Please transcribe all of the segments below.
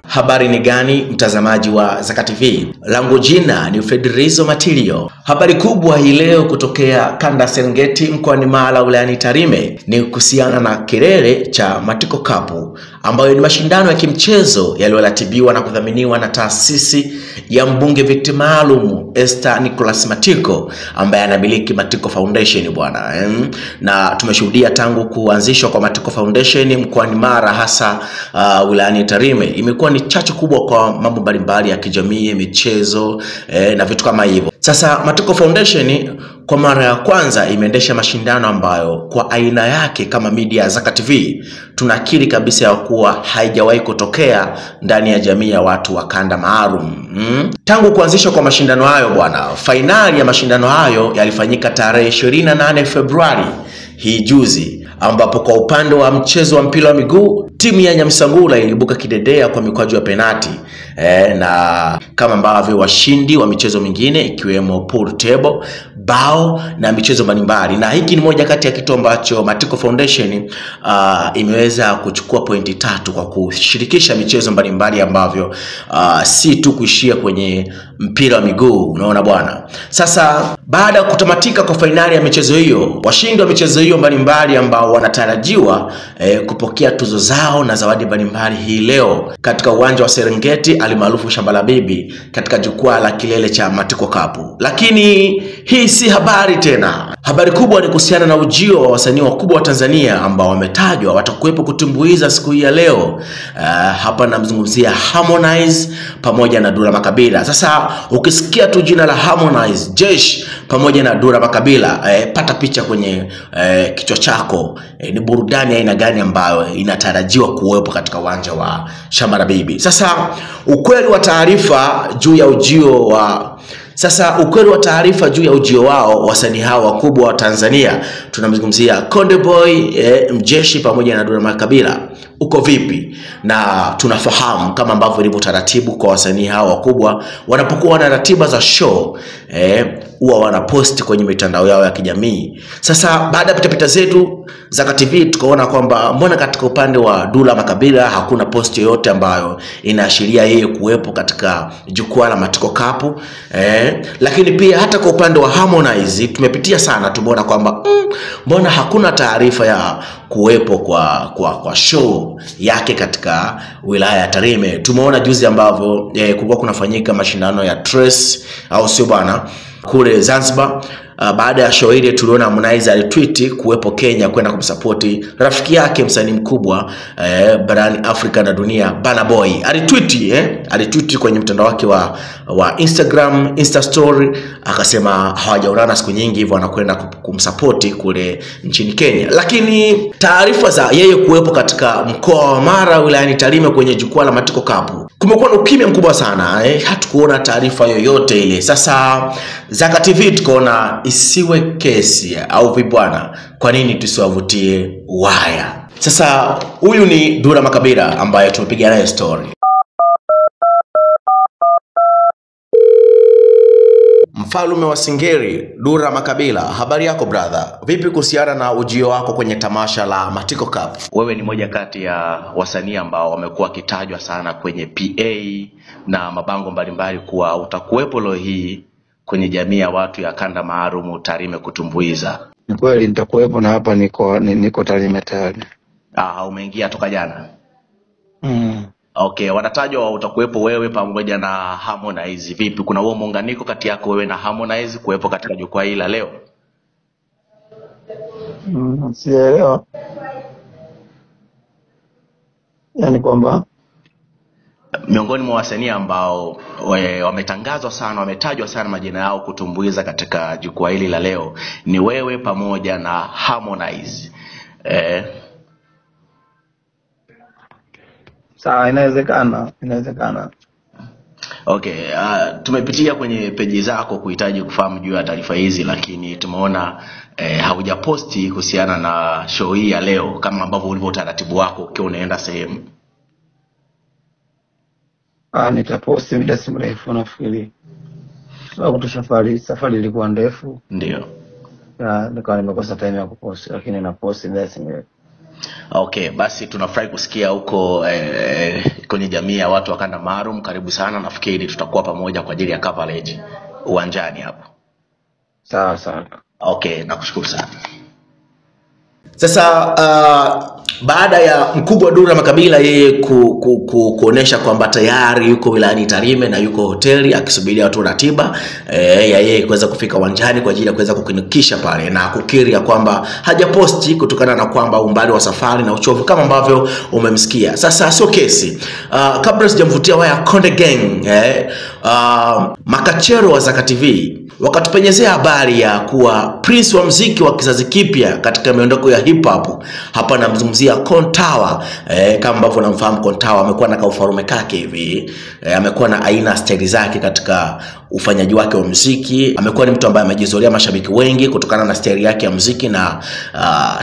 Habari ni gani mtazamaji wa Zaka TV? Langu jina ni Fedrizo Matilio. Habari kubwa hii leo kutokea kanda Serengeti mkoani Mara wilayani Tarime ni kuhusiana na kilele cha Matiko Cup ambayo ni mashindano ya kimchezo yaliyoratibiwa na kudhaminiwa na taasisi ya mbunge viti maalum Esther Nicholas Matiko ambaye anamiliki Matiko Foundation bwana. Na tumeshuhudia tangu kuanzishwa kwa Matiko Foundation mkoani Mara hasa wilayani Tarime imekuwa ni chachu kubwa kwa mambo mbalimbali ya kijamii, michezo na vitu kama hivyo. Sasa Matiko Foundation kwa mara ya kwanza imeendesha mashindano ambayo kwa aina yake kama media ya Zaka TV tunakiri kabisa ya kuwa haijawahi kutokea ndani ya jamii ya watu wa kanda maalum. Tangu kuanzishwa kwa mashindano hayo bwana, finali ya mashindano hayo yalifanyika tarehe 28 Februari hii juzi, ambapo kwa upande wa mchezo wa mpira wa miguu timu ya Nyamsangula ilibuka kidedea kwa mikwaju ya penalti na kama ambavyo washindi wa michezo mingine ikiwemo pool table, bao na michezo mbalimbali. Na hiki ni moja kati ya kitu ambacho Matiko Foundation imeweza kuchukua pointi 3 kwa kushirikisha michezo mbalimbali ambavyo si tu kuishia kwenye mpira wa miguu, unaona bwana. Sasa baada ya kutamatika kwa finali ya michezo hiyo, washindi wa michezo hiyo mbalimbali ambao wanatarajiwa kupokea tuzo zao na zawadi mbalimbali hii leo katika uwanja wa Serengeti alimaarufu Shamba la Bibi katika jukwaa la kilele cha Matiko Cup. Lakini hii si habari tena. Habari kubwa ni kuhusiana na ujio wa wasanii wakubwa wa Tanzania ambao wametajwa watakuwepo kutumbuiza siku hii ya leo. Hapa namzungumzia Harmonize pamoja na Dula Makabila. Sasa ukisikia tu jina la Harmonize, Jesh pamoja na Dula Makabila, pata picha kwenye kichwa chako. Ni burudani aina gani ambayo inatarajiwa kuwepo katika uwanja wa Shamba la Bibi. Sasa ukweli wa taarifa juu ya ujio wao wasanii hao wakubwa wa Tanzania, tunamzungumzia Konde Boy, Mjeshi pamoja na Dula Makabila, uko vipi? Na tunafahamu kama ambavyo ilivyo taratibu kwa wasanii hao wakubwa wanapokuwa na ratiba za show huwa wanaposti kwenye mitandao yao ya kijamii. Sasa baada ya pitapita zetu Zaka TV tukaona kwamba mbona katika upande wa Dula Makabila hakuna post yoyote ambayo inaashiria yeye kuwepo katika jukwaa la Matiko Cup. Lakini pia hata kwa upande wa Harmonize tumepitia sana, tumeona kwamba mbona hakuna taarifa ya kuwepo kwa show yake katika wilaya ya Tarime. Tumeona juzi ambavyo kulikuwa kunafanyika mashindano ya Trace au sio bwana kule Zanzibar. Baada ya show ile tuliona Harmonize alitweet kuwepo Kenya kwenda kumsupport rafiki yake msanii mkubwa barani Afrika na dunia, Burna Boy. Alitweet kwenye mtandao wake wa Instagram, Insta story, akasema hawajaonana siku nyingi hivyo anakwenda kumsupport kule nchini Kenya. Lakini taarifa za yeye kuwepo katika mkoa wa Mara wilayani Tarime kwenye jukwaa la Matiko Cup kumekuwa na ukimya mkubwa sana. Hatukuona taarifa yoyote ile. Sasa Zaka TV tukaona isiwe kesi au vibwana, kwa nini tusiwavutie waya? Sasa huyu ni Dula Makabila ambaye tumepiga naye story. Mfalme wa Singeli, Dula Makabila, habari yako brother? Vipi kuhusiana na ujio wako kwenye tamasha la Matiko Cup? Wewe ni moja kati ya wasanii ambao wamekuwa kitajwa sana kwenye PA na mabango mbalimbali kuwa utakuwepo leo hii kwenye jamii ya watu ya kanda maalum Tarime kutumbuiza. Ni kweli nitakuwepo na hapa niko Tarime tayari. Umeingia toka jana? Okay, wanatajwa utakuwepo wewe pamoja na Harmonize. Vipi, kuna huo muunganiko kati yako wewe na Harmonize kuwepo katika jukwaa hili leo? Sielewa. Yaani kwamba miongoni mwa wasanii ambao wametangazwa sana, wametajwa sana majina yao kutumbuiza katika jukwaa hili la leo ni wewe pamoja na Harmonize. Sawa, inawezekana. Okay, tumepitia kwenye peji zako kuhitaji kufahamu juu ya taarifa hizi, lakini tumeona haujaposti kuhusiana na show hii ya leo kama ambavyo ulivyo taratibu wako ukiwa unaenda sehemu. Nitaposti muda si mrefu nafikiri. Sababu safari ilikuwa ndefu. Ndio. Nikawa nimekosa time ya kuposti, lakini na posti muda si mrefu. Okay, basi tunafurahi kusikia huko kwenye jamii ya watu wa kanda maalum. Karibu sana, nafikiri tutakuwa pamoja kwa ajili ya coverage uwanjani hapo. Sawa sana. Okay, nakushukuru sana. Sasa baada ya mkubwa Dula Makabila yeye kuonesha kwamba tayari yuko wilayani Tarime na yuko hoteli akisubiria watu ratiba yeye kuweza kufika uwanjani kwa ajili ya kuweza kukinikisha pale na kukiri ya kwamba hajaposti kutokana na kwamba umbali wa safari na uchovu kama ambavyo umemsikia. Sasa sio kesi. Kabla sijamvutia waya Konde Gang makachero wa Zaka TV wakatupenyezea habari ya kuwa Prince wa muziki wa kizazi kipya katika miondoko ya hip hop. Hapa namzungumzia Kontawa. Kama ambavyo unamfahamu Kontawa amekuwa na kaufarume kake hivi. Amekuwa na aina style zake katika ufanyaji wake wa muziki. Amekuwa ni mtu ambaye amejizolea mashabiki wengi kutokana na style yake ya muziki na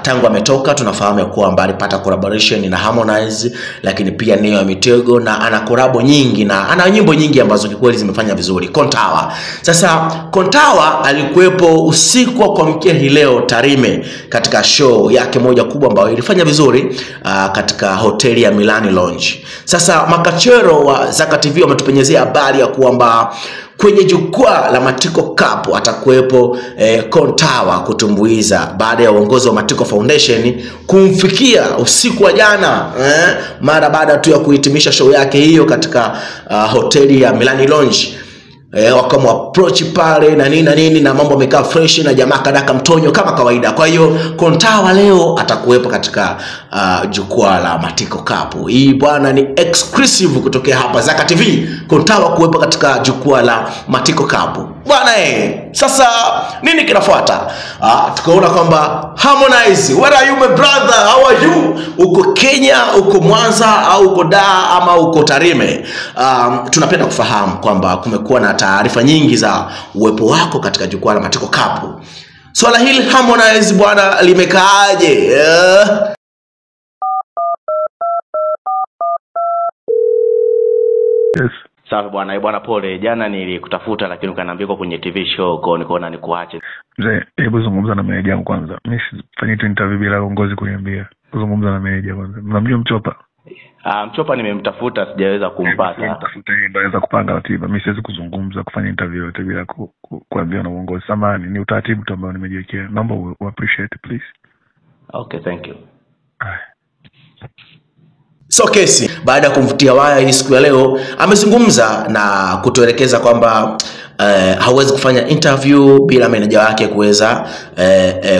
tangu ametoka tunafahamu ya kuwa alipata collaboration na Harmonize, lakini pia Neo ya Mitego na ana collab nyingi na ana nyimbo nyingi ambazo kweli zimefanya vizuri Kontawa. Sasa Kontawa alikuwepo usiku wa kuamkia hii leo Tarime katika show yake moja kubwa ambayo ilifanya vizuri katika hoteli ya Milani Lounge. Sasa makachero wa Zaka TV wametupenyezea habari ya kwamba kwenye jukwaa la Matiko Cup atakuwepo Kontawa kutumbuiza baada ya uongozi wa Matiko Foundation kumfikia usiku wa jana mara baada tu ya kuhitimisha show yake hiyo katika hoteli ya Milani Lounge. Wakamu approach pale na nini na mambo yamekaa fresh na jamaa kadaka mtonyo kama kawaida. Kwa hiyo Kontawa leo atakuwepo katika jukwaa la Matiko Cup. Hii bwana ni exclusive kutokea hapa Zaka TV. Kontawa kuwepo katika jukwaa la Matiko Cup. Bwana sasa nini kinafuata? Tukaona kwamba Harmonize, where are you my brother? How are you? Uko Kenya, uko Mwanza au uko Dar ama uko Tarime? Tunapenda kufahamu kwamba kumekuwa na taarifa nyingi za uwepo wako katika jukwaa la Matiko Cup. Swala hili Harmonize bwana limekaaje? Yes. Sawa bwana pole. Jana nilikutafuta lakini ukaniambia uko kwenye TV show kwa nikaona nikuache. Mzee, hebu zungumza na meneja wangu kwanza. Mimi sifanyi tu interview bila uongozi kuniambia. Zungumza na meneja kwanza. Mnamjua Mchopa? Mchopa nimemtafuta sijaweza kumpata. Nimemtafuta yeye ndio anaweza kupanga ratiba. Mimi siwezi kuzungumza kufanya interview yote bila kuambiwa na uongozi. Samahani, ni utaratibu tu ambao nimejiwekea. Naomba appreciate please. Okay, thank you. So kesi baada ya kumvutia waya hii siku ya leo amezungumza na kutuelekeza kwamba hawezi kufanya interview bila meneja wake kuweza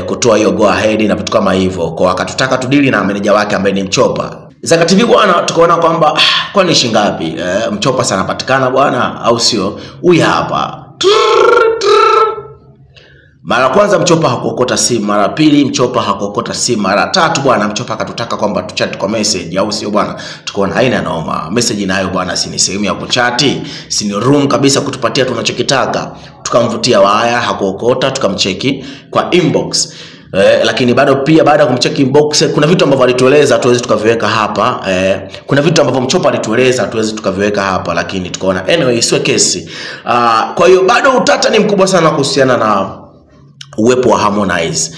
kutoa hiyo go ahead na vitu kama hivyo. Kwa akatutaka tudili na meneja wake ambaye ni Mchopa. Zaka TV bwana tukaona kwamba kwani shingapi Mchopa sana patikana bwana au sio? Huyu hapa. Mara kwanza Mchopa hakuokota simu, mara pili Mchopa hakuokota simu, mara tatu bwana Mchopa akatutaka kwamba tuchat kwa message au sio bwana. Tukaona haina noma. Message nayo bwana si ni sehemu ya kuchati, si ni room kabisa kutupatia tunachokitaka. Tukamvutia waya hakuokota, tukamcheki kwa inbox. Lakini bado pia baada ya kumcheki inbox kuna vitu ambavyo alitueleza tuweze tukaviweka hapa. Kuna vitu ambavyo Mchopa alitueleza tuweze tukaviweka hapa, lakini tukaona anyway isiwe kesi. Kwa hiyo bado utata ni mkubwa sana kuhusiana na uwepo wa Harmonize.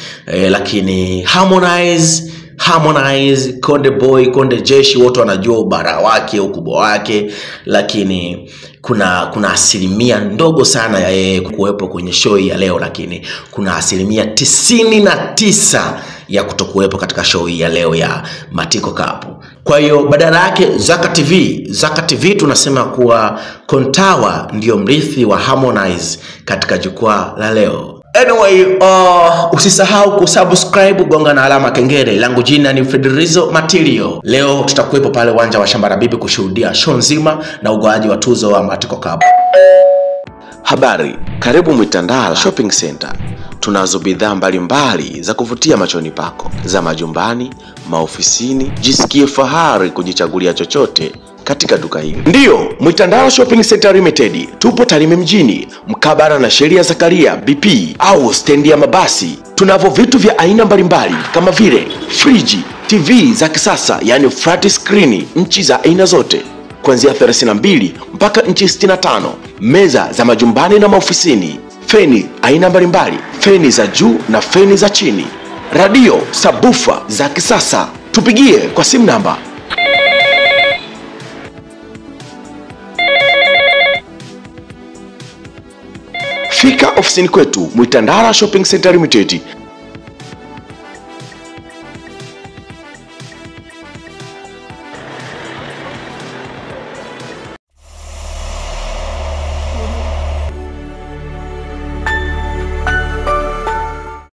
Lakini Harmonize, Konde Boy, Konde Jeshi wote wanajua ubara wake, ukubwa wake, lakini kuna asilimia ndogo sana ya yeye kuwepo kwenye show ya leo, lakini kuna asilimia 99 ya kutokuwepo katika show ya leo ya Matiko Cup. Kwa hiyo badala yake Zaka TV tunasema kuwa Kontawa ndio mrithi wa Harmonize katika jukwaa la leo. Anyway, usisahau kusubscribe, gonga na alama kengele. Langu jina ni Fredrizo Material. Leo tutakuwepo pale uwanja wa Shamba la Bibi kushuhudia show nzima na ugawaji wa tuzo wa Matiko Cup. Habari, karibu Mwitandala Shopping Center. Tunazo bidhaa mbalimbali za kuvutia machoni pako, za majumbani, maofisini. Jisikie fahari kujichagulia chochote katika duka hili. Ndiyo, Mwitandala Shopping Center Limited. Tupo Tarime mjini, mkabala na sheria Zakaria BP au stendi ya mabasi. Tunavyo vitu vya aina mbalimbali kama vile friji, TV za kisasa yani flat screen, nchi za aina zote kuanzia 32 mpaka nchi 65, meza za majumbani na maofisini, feni aina mbalimbali, feni za juu na feni za chini, radio, sabufa za kisasa, Tupigie kwa simu namba Fika ofisini kwetu Mwitandara Shopping Center Limited